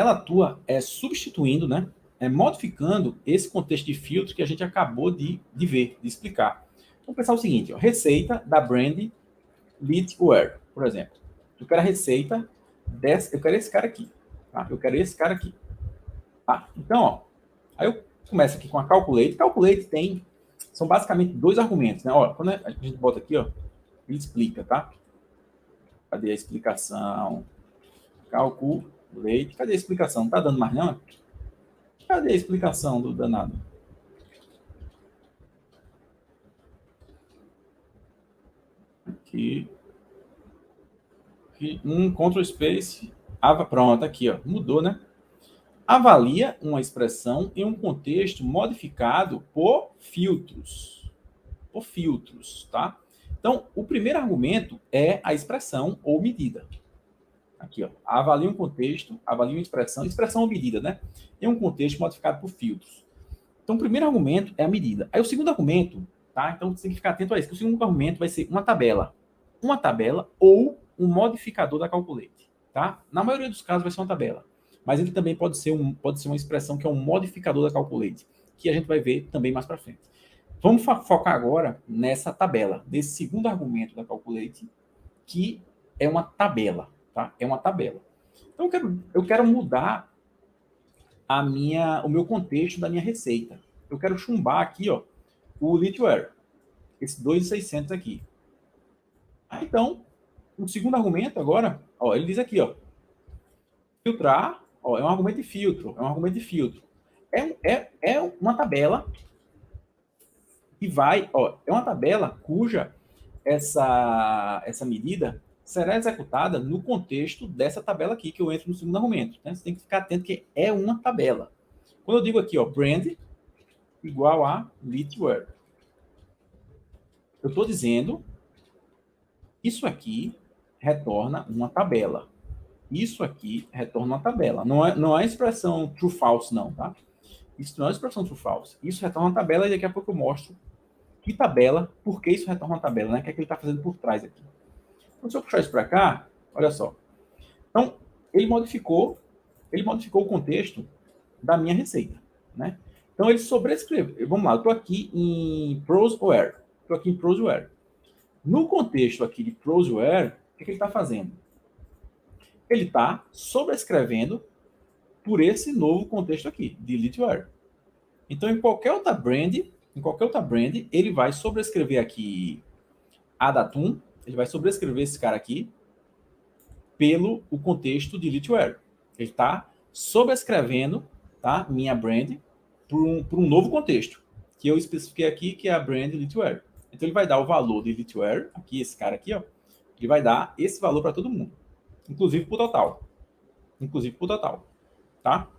ela atua substituindo, né? Modificando esse contexto de filtro que a gente acabou de ver, de explicar. Vamos pensar o seguinte, ó, receita da brand Litware, por exemplo. Eu quero a receita dessa, eu quero esse cara aqui, tá? Eu quero esse cara aqui. Tá? Então, ó, aí eu começo aqui com a calculate. Calculate são basicamente dois argumentos, né? Ó, quando a gente bota aqui, ó, ele explica, tá? Cadê a explicação? Calculate. Cadê a explicação? Não tá dando mais não? Cadê a explicação do danado? Aqui. Ctrl Space. Pronto, aqui, ó. Mudou, né? Avalia uma expressão em um contexto modificado por filtros. Por filtros, tá? Então, o primeiro argumento é a expressão ou medida. Aqui, ó. Avalia um contexto, avalia uma expressão ou medida, né? Em um contexto modificado por filtros. Então, o primeiro argumento é a medida. Aí, o segundo argumento, tá? Então, você tem que ficar atento a isso. O segundo argumento vai ser uma tabela. Uma tabela ou um modificador da calculate, tá? Na maioria dos casos vai ser uma tabela. Mas ele também pode ser uma expressão que é um modificador da calculate, que a gente vai ver também mais para frente. Vamos focar agora nessa tabela, desse segundo argumento da calculate, que é uma tabela, tá? É uma tabela. Então, eu quero mudar o meu contexto da minha receita. Eu quero chumbar aqui, ó, o Litware, esse 2.600 aqui. Então, o segundo argumento agora, ó, ele diz aqui, ó, filtrar, ó, é um argumento de filtro, É uma tabela que é uma tabela cuja essa medida será executada no contexto dessa tabela aqui, que eu entro no segundo argumento. Né? Você tem que ficar atento que é uma tabela. Quando eu digo aqui, ó, brand igual a Litware, eu estou dizendo isso aqui retorna uma tabela. Isso aqui retorna uma tabela. Não é expressão true false, não, tá? Isso não é expressão true false. Isso retorna uma tabela e daqui a pouco eu mostro que tabela, por que isso retorna uma tabela, né? O que é que ele está fazendo por trás aqui. Então, se eu puxar isso para cá, olha só. Então, ele modificou o contexto da minha receita, né? Então, ele sobrescreveu. Vamos lá, eu estou aqui em Prosware. No contexto aqui de Prosware, o que ele está fazendo? Ele está sobrescrevendo por esse novo contexto aqui, de Litware. Então, em qualquer outra brand, ele vai sobrescrever aqui a Datum, ele vai sobrescrever esse cara aqui pelo o contexto de Litware. Ele está sobrescrevendo, tá, minha brand por um novo contexto, que eu especifiquei aqui, que é a brand Litware. Então, ele vai dar o valor de Litware, aqui, esse cara aqui, ó, ele vai dar esse valor para todo mundo, inclusive para o total. Tá?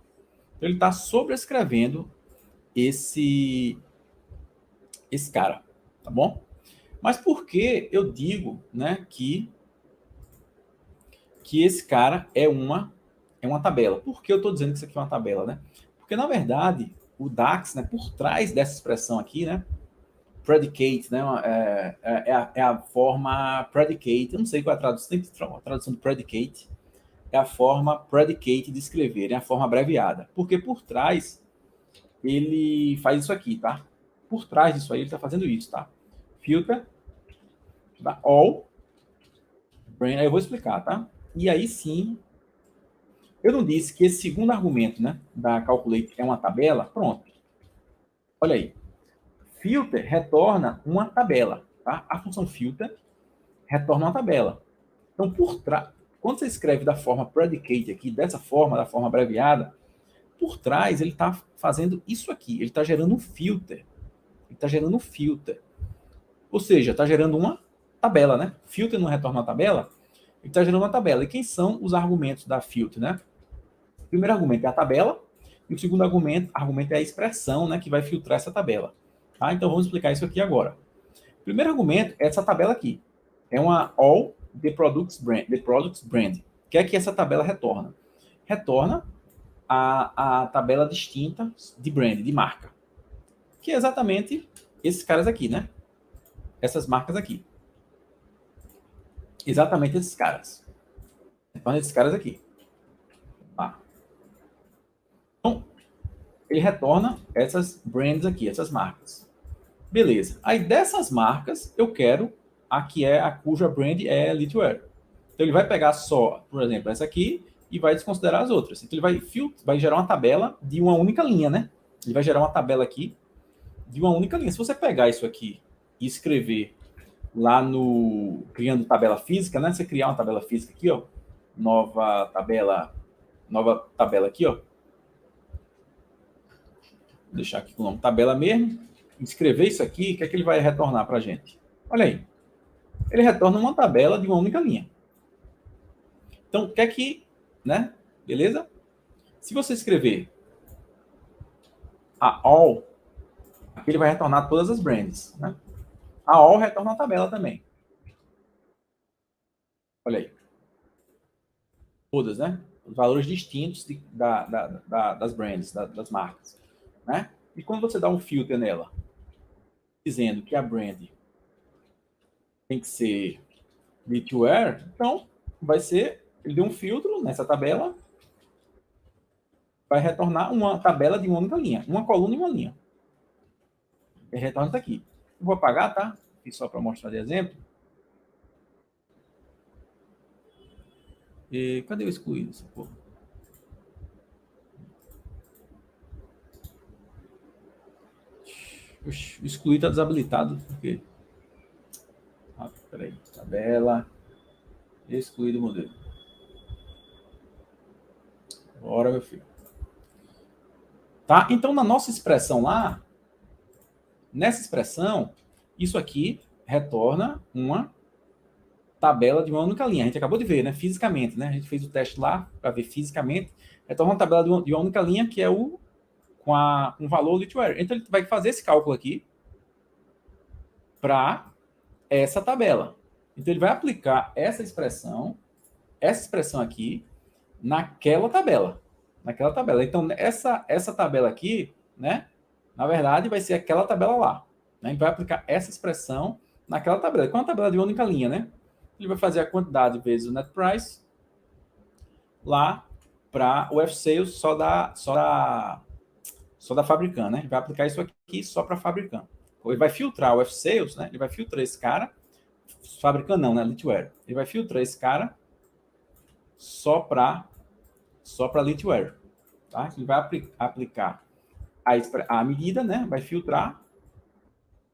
Então, ele está sobrescrevendo esse cara, tá bom? Mas por que eu digo, né, que esse cara é uma tabela? Por que eu estou dizendo que isso aqui é uma tabela, né? Porque, na verdade, o DAX, né, por trás dessa expressão aqui, né, predicate, né, é a forma predicate, eu não sei qual é a tradução, a tradução do predicate é a forma predicate de escrever, é a forma abreviada. Porque por trás ele faz isso aqui, tá? Por trás disso aí ele está fazendo isso, tá? Filter, tá? All, brain, aí eu vou explicar, tá? E aí sim, eu não disse que esse segundo argumento, né, da calculate é uma tabela? Pronto. Olha aí. Filter retorna uma tabela, tá? A função filter retorna uma tabela. Então, por trás, quando você escreve da forma predicate aqui, dessa forma, da forma abreviada, por trás ele está fazendo isso aqui. Ele está gerando um filter. Ou seja, está gerando uma tabela, né? Filter não retorna uma tabela, ele está gerando uma tabela. E quem são os argumentos da filter, né? O primeiro argumento é a tabela, e o segundo argumento é a expressão, né, que vai filtrar essa tabela. Tá? Então vamos explicar isso aqui agora. O primeiro argumento é essa tabela aqui. É uma all the products brand. O que é que essa tabela retorna? Retorna a tabela distinta de brand, de marca. Que é exatamente esses caras aqui, né? Essas marcas aqui. Exatamente esses caras. Então, esses caras aqui. Tá. ele retorna essas brands aqui, essas marcas. Beleza. Aí dessas marcas, eu quero a cuja brand é Litware. Então ele vai pegar só, por exemplo, essa aqui e vai desconsiderar as outras. Então ele vai gerar uma tabela de uma única linha, né? Ele vai gerar uma tabela aqui de uma única linha. Se você pegar isso aqui e escrever lá no criando tabela física, né? Você criar uma tabela física aqui, ó, nova tabela aqui, ó. Vou deixar aqui com o nome tabela mesmo. Escrever isso aqui, o que é que ele vai retornar para a gente? Olha aí. Ele retorna uma tabela de uma única linha. Então, o que é que, né? Beleza? Se você escrever a all, aqui ele vai retornar todas as brands, né? A all retorna uma tabela também. Olha aí. Todas, né? Os valores distintos das brands, das marcas, né? E quando você dá um filter nela, dizendo que a brand tem que ser Litware, então vai ser, ele deu um filtro nessa tabela, vai retornar uma tabela de uma única linha, uma coluna e uma linha. Ele retorna isso aqui. Eu vou apagar, tá? Aqui só para mostrar de exemplo. E cadê o excluído? Essa porra? Oxi, o excluído está desabilitado. Por quê? Ah, peraí. Tabela. Excluído modelo. Bora, meu filho. Tá? Então, na nossa expressão lá, nessa expressão, isso aqui retorna uma tabela de uma única linha. A gente acabou de ver, né? Fisicamente, né? A gente fez o teste lá para ver fisicamente. Retorna uma tabela de uma única linha, que é o com um valor Litware. Então, ele vai fazer esse cálculo aqui para essa tabela. Então, ele vai aplicar essa expressão aqui, naquela tabela. Então, essa tabela aqui, né? Na verdade, vai ser aquela tabela lá. Né? Ele vai aplicar essa expressão naquela tabela. Com uma tabela de única linha, né? Ele vai fazer a quantidade vezes o net price lá para o F-Sales só da fabricante, né? Ele vai aplicar isso aqui só para fabricante. Ele vai filtrar o F-Sales, né? Ele vai filtrar esse cara, fabricante não, né? Litware. Ele vai filtrar esse cara só para Litware, tá? Ele vai aplicar a medida, né? Vai filtrar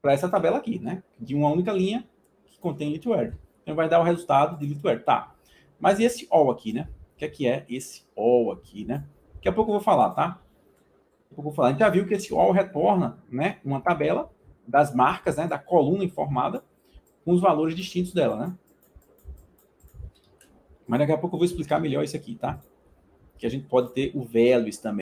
para essa tabela aqui, né? De uma única linha que contém Litware. Então vai dar o resultado de Litware, tá? Mas e esse all aqui, né? O que é esse all aqui, né? Daqui a pouco eu vou falar, tá? A gente já viu que esse all retorna, né, uma tabela das marcas, né, da coluna informada com os valores distintos dela, né? Mas daqui a pouco eu vou explicar melhor isso aqui, tá? Que a gente pode ter o values também.